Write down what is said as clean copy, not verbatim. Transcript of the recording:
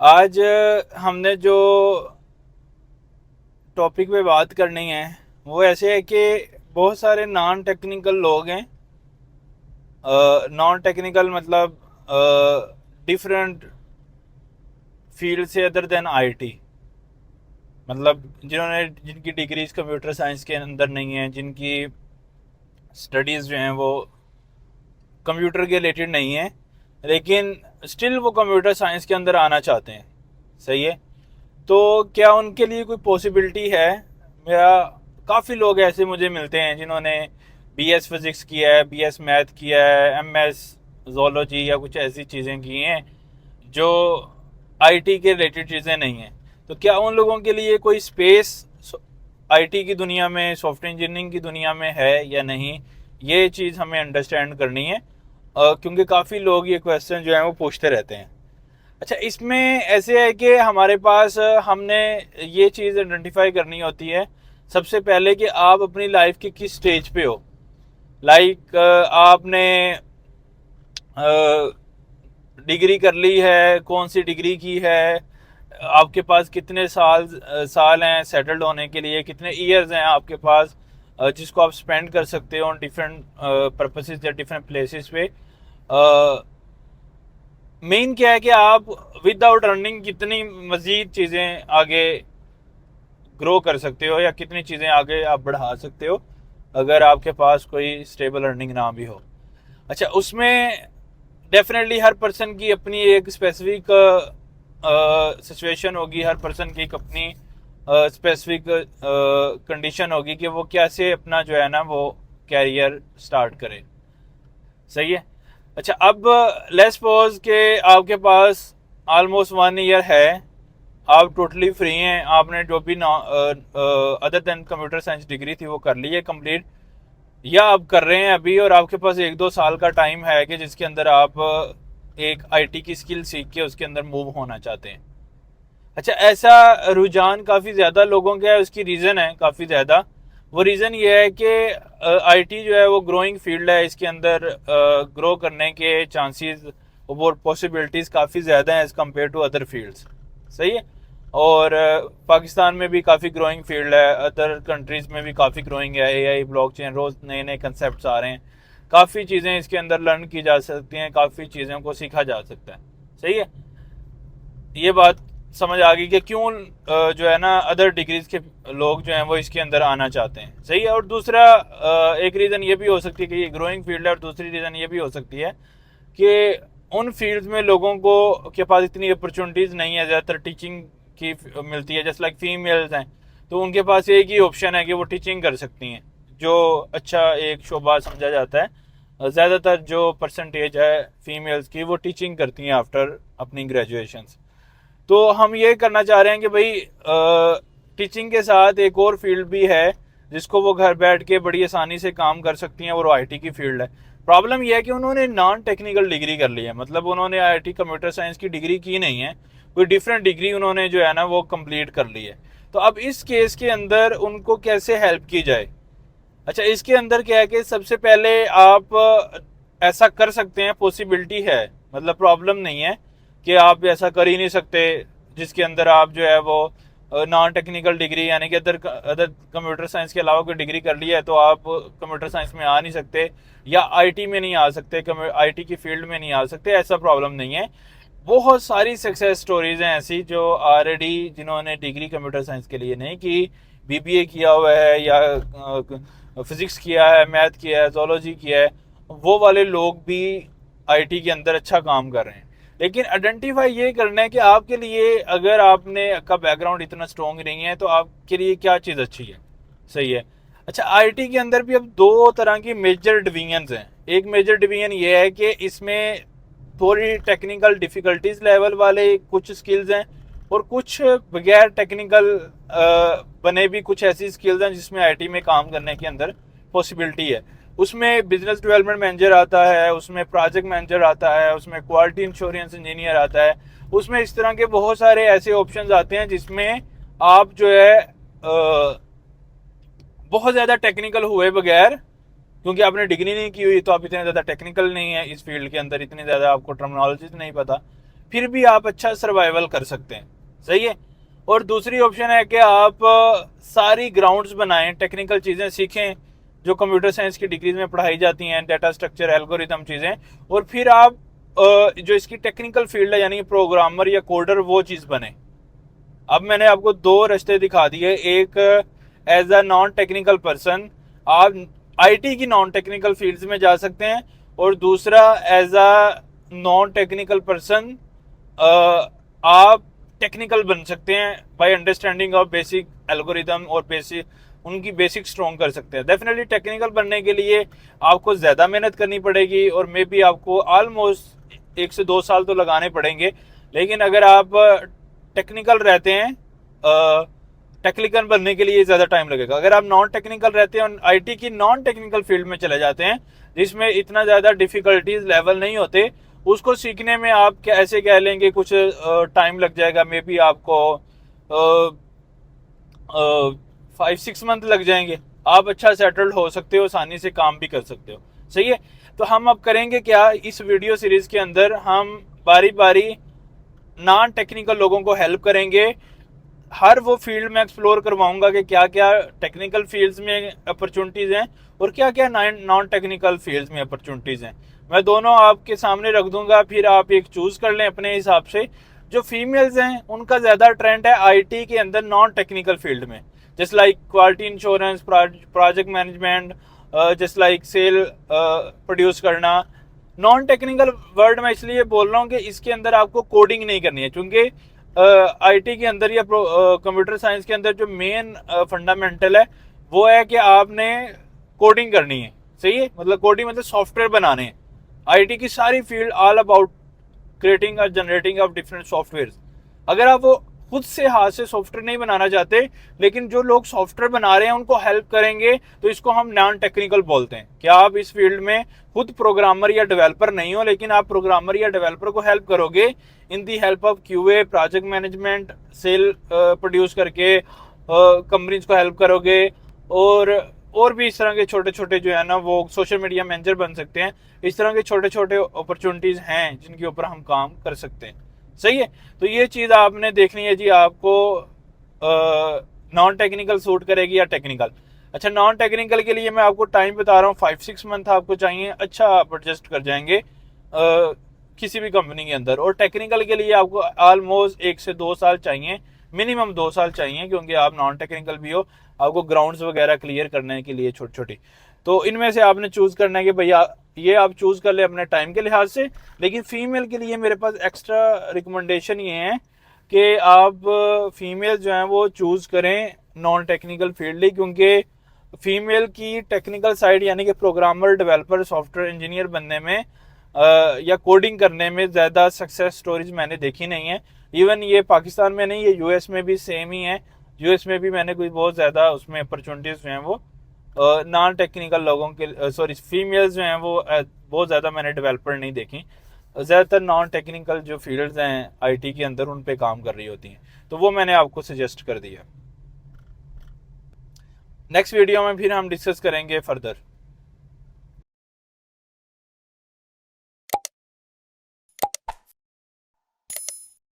आज हमने जो टॉपिक पे बात करनी है वो ऐसे है कि बहुत सारे नॉन टेक्निकल लोग हैं। नॉन टेक्निकल मतलब डिफरेंट फील्ड से अदर देन आईटी, मतलब जिनकी डिग्रीज कंप्यूटर साइंस के अंदर नहीं है, जिनकी स्टडीज़ जो हैं वो कंप्यूटर के रिलेटेड नहीं है, लेकिन स्टिल वो कंप्यूटर साइंस के अंदर आना चाहते हैं। सही है। तो क्या उनके लिए कोई पॉसिबिलिटी है? मेरा काफ़ी लोग ऐसे मुझे मिलते हैं जिन्होंने बीएस फिज़िक्स किया है, बीएस मैथ किया है, एमएस जोलॉजी या कुछ ऐसी चीज़ें की हैं जो आईटी के रिलेटेड चीज़ें नहीं हैं। तो क्या उन लोगों के लिए कोई स्पेस आईटी की दुनिया में, सॉफ्टवेयर इंजीनियरिंग की दुनिया में है या नहीं? ये चीज़ हमें अंडरस्टैंड करनी है, क्योंकि काफ़ी लोग ये क्वेश्चन जो है वो पूछते रहते हैं। अच्छा, इसमें ऐसे है कि हमारे पास हमने ये चीज़ आइडेंटिफाई करनी होती है सबसे पहले कि आप अपनी लाइफ के किस स्टेज पे हो। लाइक आपने डिग्री कर ली है, कौन सी डिग्री की है, आपके पास कितने साल हैं सेटल्ड होने के लिए, कितने ईयर्स हैं आपके पास जिसको आप स्पेंड कर सकते हो ऑन डिफरेंट पर्पसेस या डिफरेंट प्लेसेस पे। मेन क्या है कि आप विदाउट अर्निंग कितनी मज़ीद चीज़ें आगे ग्रो कर सकते हो या कितनी चीज़ें आगे आप बढ़ा सकते हो अगर आपके पास कोई स्टेबल अर्निंग ना भी हो। अच्छा, उसमें डेफिनेटली हर पर्सन की अपनी एक स्पेसिफिक सिचुएशन होगी, हर पर्सन की एक अपनी स्पेसिफिक कंडीशन होगी कि वो कैसे अपना जो है ना वो कैरियर स्टार्ट करे। सही है। अच्छा, अब लेट्स सपोज के आपके पास ऑलमोस्ट 1 ईयर है, आप टोटली फ्री हैं, आपने जो भी other than computer science degree थी वो कर ली है कंप्लीट, या आप कर रहे हैं अभी, और आपके पास 1-2 साल का टाइम है कि जिसके अंदर आप एक आईटी की स्किल सीख के उसके अंदर मूव होना चाहते हैं। अच्छा, ऐसा रुझान काफ़ी ज़्यादा लोगों का है, उसकी रीज़न है काफ़ी ज़्यादा। वो रीज़न ये है कि आईटी जो है वो ग्रोइंग फील्ड है, इसके अंदर ग्रो करने के चांसेस और पॉसिबिलिटीज़ काफ़ी ज़्यादा हैं as compare to other fields. सही है। और पाकिस्तान में भी काफ़ी ग्रोइंग फील्ड है, अदर कंट्रीज़ में भी काफ़ी ग्रोइंग है। एआई, ब्लॉकचेन, रोज़ नए नए कंसेप्ट आ रहे हैं, काफ़ी चीज़ें इसके अंदर लर्न की जा सकती हैं, काफ़ी चीज़ों को सीखा जा सकता है। सही है। ये बात समझ आ गई कि क्यों जो है ना अदर डिग्रीज के लोग जो हैं वो इसके अंदर आना चाहते हैं। सही है। और दूसरा एक रीज़न ये भी हो सकती है कि ये ग्रोइंग फील्ड है, और दूसरी रीज़न ये भी हो सकती है कि उन फील्ड्स में लोगों को के पास इतनी अपॉर्चुनिटीज़ नहीं है, ज़्यादातर टीचिंग की मिलती है। जैसे लाइक फीमेल्स हैं तो उनके पास एक ही ऑप्शन है कि वो टीचिंग कर सकती हैं, जो अच्छा एक शोबा समझा जाता है। ज़्यादातर जो परसेंटेज है फीमेल्स की वो टीचिंग करती हैं आफ्टर अपनी ग्रेजुएशंस। तो हम ये करना चाह रहे हैं कि भाई टीचिंग के साथ एक और फील्ड भी है जिसको वो घर बैठ के बड़ी आसानी से काम कर सकती हैं, और आईटी की फील्ड है। प्रॉब्लम यह है कि उन्होंने नॉन टेक्निकल डिग्री कर ली है, मतलब उन्होंने आईटी कंप्यूटर साइंस की डिग्री की नहीं है, कोई डिफरेंट डिग्री उन्होंने जो है ना वो कंप्लीट कर ली है। तो अब इस केस के अंदर उनको कैसे हेल्प की जाए? अच्छा, इसके अंदर क्या है कि सबसे पहले आप ऐसा कर सकते हैं, पॉसिबिलिटी है, मतलब प्रॉब्लम नहीं है कि आप ऐसा कर ही नहीं सकते जिसके अंदर आप जो है वो नॉन टेक्निकल डिग्री यानी कि अदर अदर कंप्यूटर साइंस के अलावा कोई डिग्री कर ली है तो आप कंप्यूटर साइंस में आ नहीं सकते या आईटी में नहीं आ सकते, आईटी की फील्ड में नहीं आ सकते। ऐसा प्रॉब्लम नहीं है। बहुत सारी सक्सेस स्टोरीज हैं ऐसी जो ऑलरेडी, जिन्होंने डिग्री कंप्यूटर साइंस के लिए नहीं की, बीबीए किया हुआ है या फिजिक्स किया है, मैथ किया है, जोलॉजी किया है, वो वाले लोग भी आईटी के अंदर अच्छा काम कर रहे हैं। लेकिन आइडेंटिफाई ये करना है कि आपके लिए, अगर आपने का बैकग्राउंड इतना स्ट्रॉन्ग नहीं है तो आपके लिए क्या चीज़ अच्छी है। सही है। अच्छा, आईटी के अंदर भी अब दो तरह की मेजर डिवीजन्स हैं। एक मेजर डिवीजन ये है कि इसमें थोड़ी टेक्निकल डिफ़िकल्टीज लेवल वाले कुछ स्किल्स हैं, और कुछ बगैर टेक्निकल बने भी कुछ ऐसी स्किल्स हैं जिसमें आईटी में काम करने के अंदर पॉसिबिलिटी है। उसमें बिजनेस डेवलपमेंट मैनेजर आता है, उसमें प्रोजेक्ट मैनेजर आता है, उसमें क्वालिटी इंश्योरेंस इंजीनियर आता है, उसमें इस तरह के बहुत सारे ऐसे ऑप्शंस आते हैं जिसमें आप जो है बहुत ज़्यादा टेक्निकल हुए बगैर, क्योंकि आपने डिग्री नहीं की हुई तो आप इतने ज़्यादा टेक्निकल नहीं है इस फील्ड के अंदर, इतनी ज़्यादा आपको टर्मिनोलॉजी नहीं पता, फिर भी आप अच्छा सर्वाइवल कर सकते हैं। सही है। और दूसरी ऑप्शन है कि आप सारी ग्राउंड्स बनाएं, टेक्निकल चीज़ें सीखें जो कंप्यूटर साइंस की डिग्रीज में पढ़ाई जाती हैं, डाटा स्ट्रक्चर, एल्गोरिथम चीज़ें, और फिर आप जो इसकी टेक्निकल फील्ड है यानी प्रोग्रामर या कोडर वो चीज़ बने। अब मैंने आपको दो रास्ते दिखा दिए, एक as a non technical person आप आईटी की नॉन टेक्निकल फील्ड्स में जा सकते हैं, और दूसरा as a non technical person आप टेक्निकल बन सकते हैं by understanding of basic algorithm और बेसिक उनकी बेसिक स्ट्रॉन्ग कर सकते हैं। डेफिनेटली टेक्निकल बनने के लिए आपको ज़्यादा मेहनत करनी पड़ेगी और मे बी आपको ऑलमोस्ट 1 से 2 साल तो लगाने पड़ेंगे। लेकिन अगर आप टेक्निकल रहते हैं, टेक्निकल बनने के लिए ज़्यादा टाइम लगेगा। अगर आप नॉन टेक्निकल रहते हैं और आईटी की नॉन टेक्निकल फील्ड में चले जाते हैं जिसमें इतना ज़्यादा डिफ़िकल्टीज लेवल नहीं होते, उसको सीखने में आप क्या ऐसे कह लेंगे कुछ टाइम लग जाएगा, मे बी आपको 5-6 मंथ लग जाएंगे, आप अच्छा सेटल्ड हो सकते हो, आसानी से काम भी कर सकते हो। सही है। तो हम अब करेंगे क्या, इस वीडियो सीरीज के अंदर हम बारी बारी नॉन टेक्निकल लोगों को हेल्प करेंगे। हर वो फील्ड में एक्सप्लोर करवाऊंगा कि क्या क्या टेक्निकल फील्ड्स में अपॉर्चुनिटीज़ हैं और क्या क्या नॉन टेक्निकल फील्ड्स में अपॉर्चुनिटीज़ हैं। मैं दोनों आपके सामने रख दूंगा, फिर आप एक चूज़ कर लें अपने हिसाब से। जो फीमेल्स हैं उनका ज़्यादा ट्रेंड है आईटी के अंदर नॉन टेक्निकल फील्ड में, just like quality insurance, project management, just like sale produce करना। नॉन टेक्निकल वर्ड मैं इसलिए बोल रहा हूँ कि इसके अंदर आपको कोडिंग नहीं करनी है, क्योंकि आईटी के अंदर या कंप्यूटर साइंस के अंदर जो मेन फंडामेंटल है वो है कि आपने कोडिंग करनी है। सही है। मतलब कोडिंग मतलब सॉफ्टवेयर बनाने हैं। आईटी की सारी फील्ड ऑल अबाउट क्रिएटिंग और जनरेटिंग ऑफ डिफरेंट सॉफ्टवेयर। अगर आप वो खुद से हाथ से सॉफ्टवेयर नहीं बनाना चाहते, लेकिन जो लोग सॉफ्टवेयर बना रहे हैं उनको हेल्प करेंगे, तो इसको हम नॉन टेक्निकल बोलते हैं। क्या आप इस फील्ड में खुद प्रोग्रामर या डेवलपर नहीं हो, लेकिन आप प्रोग्रामर या डेवलपर को हेल्प करोगे in the help of QA, project management, sale produce करके कंपनीज को हेल्प करोगे, और भी इस तरह के छोटे छोटे जो है ना वो सोशल मीडिया मैनेजर बन सकते हैं। इस तरह के छोटे छोटे अपॉर्चुनिटीज़ हैं जिनके ऊपर हम काम कर सकते हैं। सही है। तो ये चीज़ आपने देखनी है जी, आपको नॉन टेक्निकल सूट करेगी या टेक्निकल। अच्छा, नॉन टेक्निकल के लिए मैं आपको टाइम बता रहा हूँ, 5-6 मंथ आपको चाहिए, अच्छा आप एडजस्ट कर जाएंगे किसी भी कंपनी के अंदर। और टेक्निकल के लिए आपको ऑलमोस्ट 1 से 2 साल चाहिए, मिनिमम 2 साल चाहिए, क्योंकि आप नॉन टेक्निकल भी हो, आपको ग्राउंड्स वगैरह क्लियर करने के लिए छोटी छोटी। तो इनमें से आपने चूज़ करना है कि भैया ये आप चूज़ कर ले अपने टाइम के लिहाज से। लेकिन फीमेल के लिए मेरे पास एक्स्ट्रा रिकमेंडेशन ये है कि आप फीमेल जो हैं वो चूज़ करें नॉन टेक्निकल फील्ड ही, क्योंकि फीमेल की टेक्निकल साइड यानी कि प्रोग्रामर, डेवलपर, सॉफ्टवेयर इंजीनियर बनने में या कोडिंग करने में ज़्यादा सक्सेस स्टोरीज मैंने देखी नहीं है। इवन ये पाकिस्तान में नहीं, ये यूएस में भी सेम ही है। यूएस में भी मैंने कोई बहुत ज़्यादा उसमें अपॉर्चुनिटीज़ जो हैं वो नॉन टेक्निकल लोगों के सॉरी फीमेल्स जो हैं वो बहुत ज़्यादा मैंने डेवलपर नहीं देखी। ज़्यादातर नॉन टेक्निकल जो फील्ड्स हैं आईटी के अंदर उन पे काम कर रही होती हैं, तो वो मैंने आपको सजेस्ट कर दिया। नेक्स्ट वीडियो में फिर हम डिस्कस करेंगे फर्दर।